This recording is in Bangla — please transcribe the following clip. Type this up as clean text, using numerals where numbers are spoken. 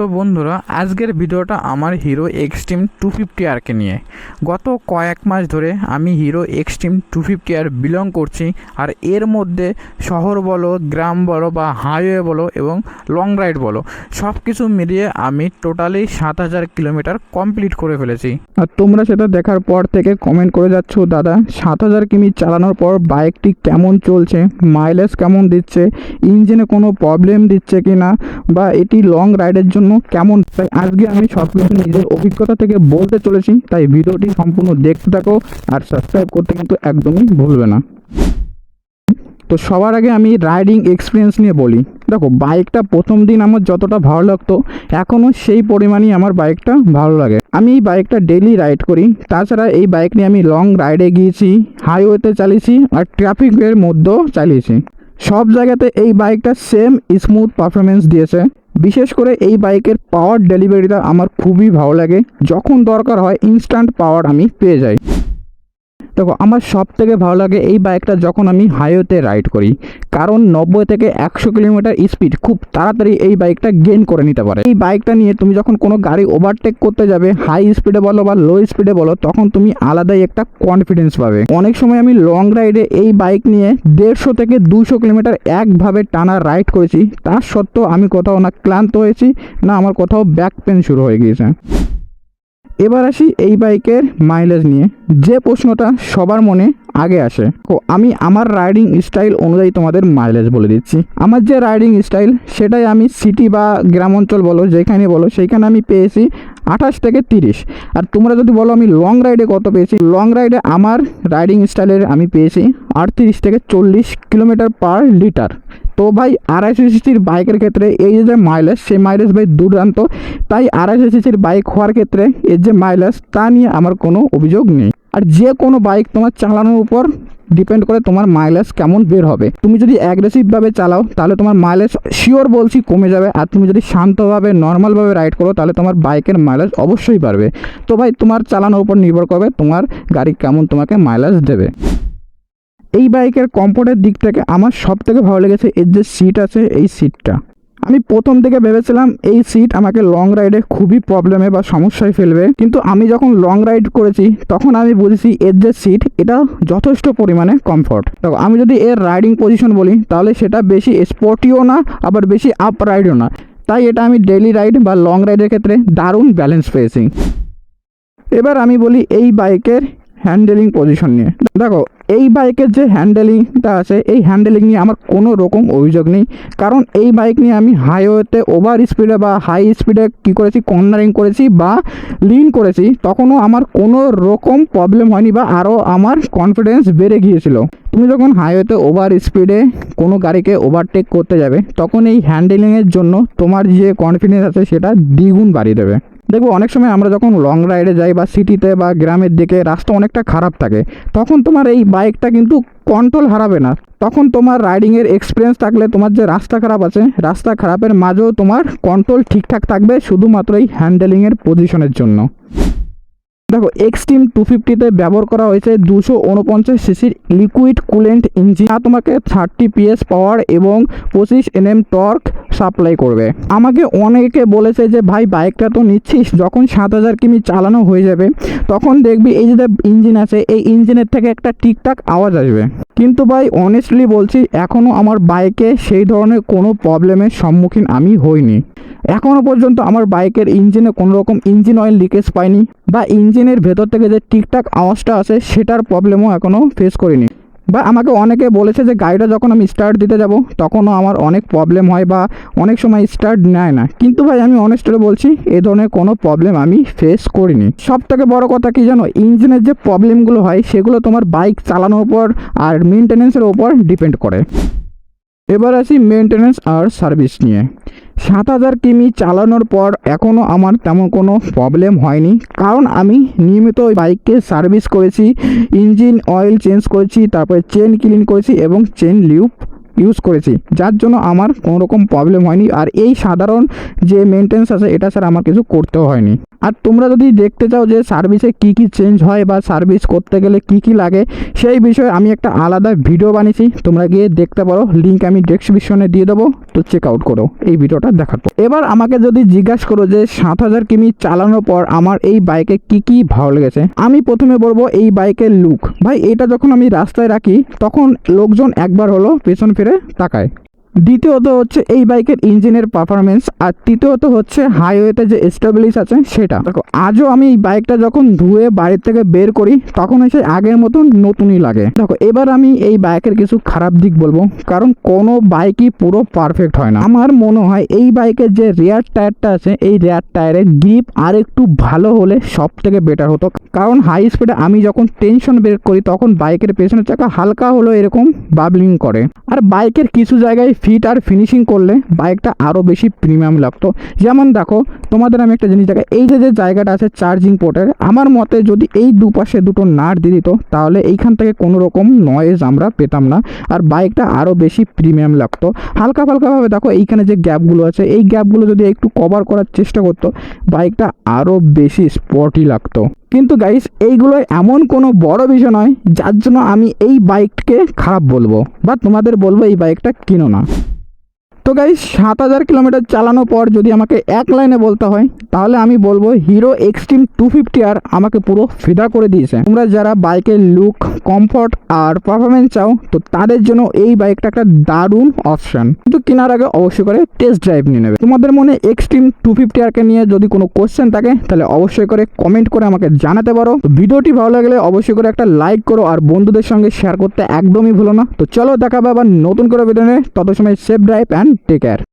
তো বন্ধুরা, আজকের ভিডিওটা আমার হিরো এক্সট্রিম 250 আরকে নিয়ে। গত কয়েক মাস ধরে আমি হিরো এক্সট্রিম 250 আর বিলং করছি। আর এর মধ্যে শহর বলো, গ্রাম বলো বা হাইওয়ে বলো এবং লং রাইড বলো, সব কিছু মিলিয়ে আমি টোটালি 7000 কিলোমিটার কমপ্লিট করে ফেলেছি। আর তোমরা সেটা দেখার পর থেকে কমেন্ট করে যাচ্ছ, দাদা 7000 কিমি চালানোর পর বাইকটি কেমন চলছে, মাইলেজ কেমন দিচ্ছে, ইঞ্জিনে কোনো প্রবলেম দিচ্ছে কি না, বা এটি লং রাইডের জন্য কেমন। তাই আজকে আমি সব কিছু নিজের অভিজ্ঞতা থেকে বলতে চলেছি। তাই ভিডিওটি সম্পূর্ণ দেখতে থাকো আর সাবস্ক্রাইব করতে কিন্তু একদমই ভুলবে না। তো সবার আগে আমি রাইডিং এক্সপিরিয়েন্স নিয়ে বলি। দেখো, বাইকটা প্রথম দিন আমার যতটা ভালো লাগতো, এখনও সেই পরিমাণই আমার বাইকটা ভালো লাগে। আমি এই বাইকটা ডেইলি রাইড করি। তাছাড়া এই বাইক নিয়ে আমি লং রাইডে গিয়েছি, হাইওয়েতে চালিয়েছি আর ট্রাফিকের মধ্যেও চালিয়েছি। সব জায়গাতে এই বাইকটা সেম স্মুথ পারফরমেন্স দিয়েছে। বিশেষ করে এই বাইকের পাওয়ার ডেলিভারিটা আমার খুবই ভালো লাগে। যখন দরকার হয় ইনস্ট্যান্ট পাওয়ার আমি পেয়ে যাই। দেখো, আমার সব থেকে ভালো লাগে এই বাইকটা যখন আমি হাইওয়েতে রাইড করি, কারণ 90 থেকে 100 কিলোমিটার স্পিড খুব তাড়াতাড়ি এই বাইকটা গেইন করে নিতে পারে। এই বাইকটা নিয়ে তুমি যখন কোনো গাড়ি ওভারটেক করতে যাবে, হাই স্পিডে বলো বা লো স্পিডে বলো, তখন তুমি আলাদাই একটা কনফিডেন্স পাবে। অনেক সময় আমি লং রাইডে এই বাইক নিয়ে 150 থেকে 200 কিলোমিটার একভাবে টানা রাইড করেছি। তার সত্ত্বেও আমি কোথাও না ক্লান্ত হয়েছি, না আমার কোথাও ব্যাক পেন শুরু হয়ে গিয়েছে। এবার আসি এই বাইকের মাইলেজ নিয়ে, যে প্রশ্নটা সবার মনে আগে আসে। তো আমি আমার রাইডিং স্টাইল অনুযায়ী তোমাদের মাইলেজ বলে দিচ্ছি। আমার যে রাইডিং স্টাইল, সেটাই আমি সিটি বা গ্রাম অঞ্চল বলো, যেখানে বলো, সেইখানে আমি পেয়েছি 28 থেকে 30। আর তোমরা যদি বলো আমি লং রাইডে কত পেয়েছি, লং রাইডে আমার রাইডিং স্টাইলের আমি পেয়েছি 38 থেকে 40 কিলোমিটার পার লিটার। তো ভাই 250 সিসির বাইকের ক্ষেত্রে এই যে মাইলেজ, সেই মাইলেজ ভাই দুর্দান্ত। তাই 250 সিসির বাইক হওয়ার ক্ষেত্রে এর যে মাইলেজ, তা নিয়ে আমার কোনো অভিযোগ নেই। আর যে কোনো বাইক তোমার চালানোর উপর ডিপেন্ড করে তোমার মাইলেজ কেমন বের হবে। তুমি যদি অ্যাগ্রেসিভভাবে চালাও তাহলে তোমার মাইলেজ শিওর বলছি কমে যাবে। আর তুমি যদি শান্তভাবে নর্মালভাবে রাইড করো তাহলে তোমার বাইকের মাইলেজ অবশ্যই বাড়বে। তো ভাই তোমার চালানোর উপর নির্ভর করবে তোমার গাড়ি কেমন তোমাকে মাইলেজ দেবে। এই বাইকের কমফোর্টের দিক থেকে আমার সব থেকে ভালো লেগেছে এর যে সিট আছে, এই সিটটা। আমি প্রথম থেকে ভেবেছিলাম এই সিট আমাকে লং রাইডে খুবই প্রবলেমে বা সমস্যায় ফেলবে, কিন্তু আমি যখন লং রাইড করেছি তখন আমি বুঝেছি এর যে সিট, এটা যথেষ্ট পরিমাণে কমফোর্ট। তো আমি যদি এর রাইডিং পজিশন বলি, তাহলে সেটা বেশি স্পোর্টিও না, আবার বেশি আপ রাইডও না। তাই এটা আমি ডেইলি রাইড বা লং রাইডের ক্ষেত্রে দারুণ ব্যালেন্স পেয়েছি। এবার আমি বলি এই বাইকের হ্যান্ডেলিং পজিশন নিয়ে। দেখো, এই বাইকের যে হ্যান্ডেলিংটা আছে, এই হ্যান্ডেলিং নিয়ে আমার কোনো রকম অভিযোগ নেই। কারণ এই বাইক নিয়ে আমি হাইওয়েতে ওভার স্পিডে বা হাই স্পিডে কী করেছি, কর্নারিং করেছি বা লিন করেছি, তখনও আমার কোনো রকম প্রবলেম হয়নি বা আরও আমার কনফিডেন্স বেড়ে গিয়েছিল। তুমি যখন হাইওয়েতে ওভার স্পিডে কোনো গাড়িকে ওভারটেক করতে যাবে, তখন এই হ্যান্ডেলিংয়ের জন্য তোমার যে কনফিডেন্স আছে সেটা দ্বিগুণ বাড়িয়ে দেবে। দেখবো অনেক সময় আমরা যখন লং রাইডে যাই বা সিটিতে বা গ্রামের দিকে রাস্তা অনেকটা খারাপ থাকে, তখন তোমার এই বাইকটা কিন্তু কন্ট্রোল হারাবে না। তখন তোমার রাইডিংয়ের এক্সপিরিয়েন্স থাকলে, তোমার যে রাস্তা খারাপ আছে, রাস্তা খারাপের মাঝেও তোমার কন্ট্রোল ঠিকঠাক থাকবে, শুধুমাত্র এই হ্যান্ডেলিংয়ের পজিশনের জন্য। দেখো, এক্সট্রিম 250তে ব্যবহার করা হয়েছে 249 সিসির লিকুইড কুলেন্ট ইঞ্জিন। তোমাকে 30 PS পাওয়ার এবং 25 Nm টর্ক সাপ্লাই করবে। আমাকে অনেকে বলেছে যে ভাই বাইকটা তো নিচ্ছিস, যখন 7000 কিমি চালানো হয়ে যাবে তখন দেখবি এই যে ইঞ্জিন আছে, এই ইঞ্জিনের থেকে একটা টিকটাক আওয়াজ আসবে। কিন্তু ভাই অনেস্টলি বলছি, এখনও আমার বাইকে সেই ধরনের কোনো প্রবলেমের সম্মুখীন আমি হইনি। এখনও পর্যন্ত আমার বাইকের ইঞ্জিনে কোনো রকম ইঞ্জিন অয়েল লিকেজ পাইনি, বা ইঞ্জিনের ভেতর থেকে যে ঠিকঠাক আওয়াজটা আসে সেটার প্রবলেমও এখনও ফেস করিনি। বা আমাকে অনেকে বলেছে যে গাড়িটা যখন আমি স্টার্ট দিতে যাব তখনও আমার অনেক প্রবলেম হয় বা অনেক সময় স্টার্ট নেয় না। কিন্তু ভাই আমি অনেস্টলি বলছি, এ ধরনের কোনো প্রবলেম আমি ফেস করিনি। সব থেকে বড় কথা কি জানো, ইঞ্জিনের যে প্রবলেমগুলো হয় সেগুলো তোমার বাইক চালানোর উপর আর মেনটেন্যান্সের ওপর ডিপেন্ড করে। এবার আসি মেনটেন্যান্স আর সার্ভিস নিয়ে। 7000 কিমি চালানোর পর এখনও আমার তেমন কোনো প্রবলেম হয়নি, কারণ আমি নিয়মিত ওই বাইককে সার্ভিস করেছি, ইঞ্জিন অয়েল চেঞ্জ করেছি, তারপরে চেন ক্লিন করেছি এবং চেন লিউব ইউজ করেছি, যার জন্য আমার কোনো রকম প্রবলেম হয়নি। আর এই সাধারণ যে মেনটেন্স আছে, এটা ছাড়া আমার কিছু করতেও হয়নি। আর তোমরা যদি দেখতে চাও যে সার্ভিসে কি কি চেঞ্জ হয় বা সার্ভিস করতে গেলে কি কি লাগে, সেই বিষয়ে আমি একটা আলাদা ভিডিও বানিয়েছি, তোমরা গিয়ে দেখতে পারো, লিঙ্ক আমি ডেসক্রিপশনে দিয়ে দেবো, তো চেক আউট করো এই ভিডিওটা দেখার পর। এবার আমাকে যদি জিজ্ঞাসা করো যে 7000 কিমি চালানোর পর আমার এই বাইকে কি কি ভালো লেগেছে, আমি প্রথমে বলবো এই বাইকের লুক। ভাই এটা যখন আমি রাস্তায় রাখি তখন লোকজন একবার হলো পেছন ফিরে তাকায়। দ্বিতীয়ত হচ্ছে এই বাইকের ইঞ্জিনের পারফরমেন্স, আর তৃতীয়ত হচ্ছে হাইওয়েতে যে স্টেবিলিটি আছে সেটা। দেখো আজও আমি এই বাইকটা যখন ধুয়ে বাড়ির থেকে বের করি তখন এসে আগের মতন নতুনই লাগে। দেখো এবার আমি এই বাইকের কিছু খারাপ দিক বলবো, কারণ কোনো বাইকই পুরো পারফেক্ট হয় না। আমার মনে হয় এই বাইকের যে রেয়ার টায়ারটা আছে, এই রেয়ার টায়ারের গ্রিপ আর একটু ভালো হলে সব থেকে বেটার হতো, কারণ হাই স্পিডে আমি যখন টেনশন ব্রেক করি তখন বাইকের পেছনের চাকা হালকা হলো এরকম বাবলিং করে। আর বাইকের কিছু জায়গায় ফিট আর ফিনিশিং করলে বাইকটা আরও বেশি প্রিমিয়াম লাগতো। যেমন দেখো তোমাদের আমি একটা জিনিস দেখাই, এই যে জায়গাটা আছে চার্জিং পোর্টের, আমার মতে যদি এই দুপাশে দুটো নাট দিয়ে দিত তাহলে এইখান থেকে কোনো রকম নয়েজ আমরা পেতাম না, আর বাইকটা আরও বেশি প্রিমিয়াম লাগতো। হালকা হালকাভাবে দেখো এইখানে যে গ্যাপগুলো আছে, এই গ্যাপগুলো যদি একটু কভার করার চেষ্টা করতো বাইকটা আরও বেশি স্পটি লাগতো। কিন্তু গাইস এইগুলো এমন কোনো বড় বিষয় নয় যার জন্য আমি এই বাইককে খারাপ বলবো বা তোমাদের বলবো এই বাইকটা কিনো না। তো গাইস 7000 কিলোমিটার চালানোর পর যদি আমাকে এক লাইনে বলতে হয় তাহলে আমি বলবো হিরো এক্সট্রিম 250R আমাকে পুরো ফিদা করে দিয়েছে। তোমরা যারা বাইকের লুক, কমফর্ট আর পারফরমেন্স চাও তো তাদের জন্য এই বাইকটা একটা দারুণ অপশন, কিন্তু কেনার আগে অবশ্যই করে টেস্ট ড্রাইভ নিয়ে নেবে। তোমাদের মনে এক্সট্রিম 250R নিয়ে যদি কোনো কোশ্চেন থাকে তাহলে অবশ্যই করে কমেন্ট করে আমাকে জানাতে পারো। ভিডিওটি ভালো লাগলে অবশ্যই করে একটা লাইক করো আর বন্ধুদের সঙ্গে শেয়ার করতে একদমই ভুলো না। তো চলো দেখাবে আবার নতুন করে ভিডিও নিয়ে, তত সময় safe drive and take care.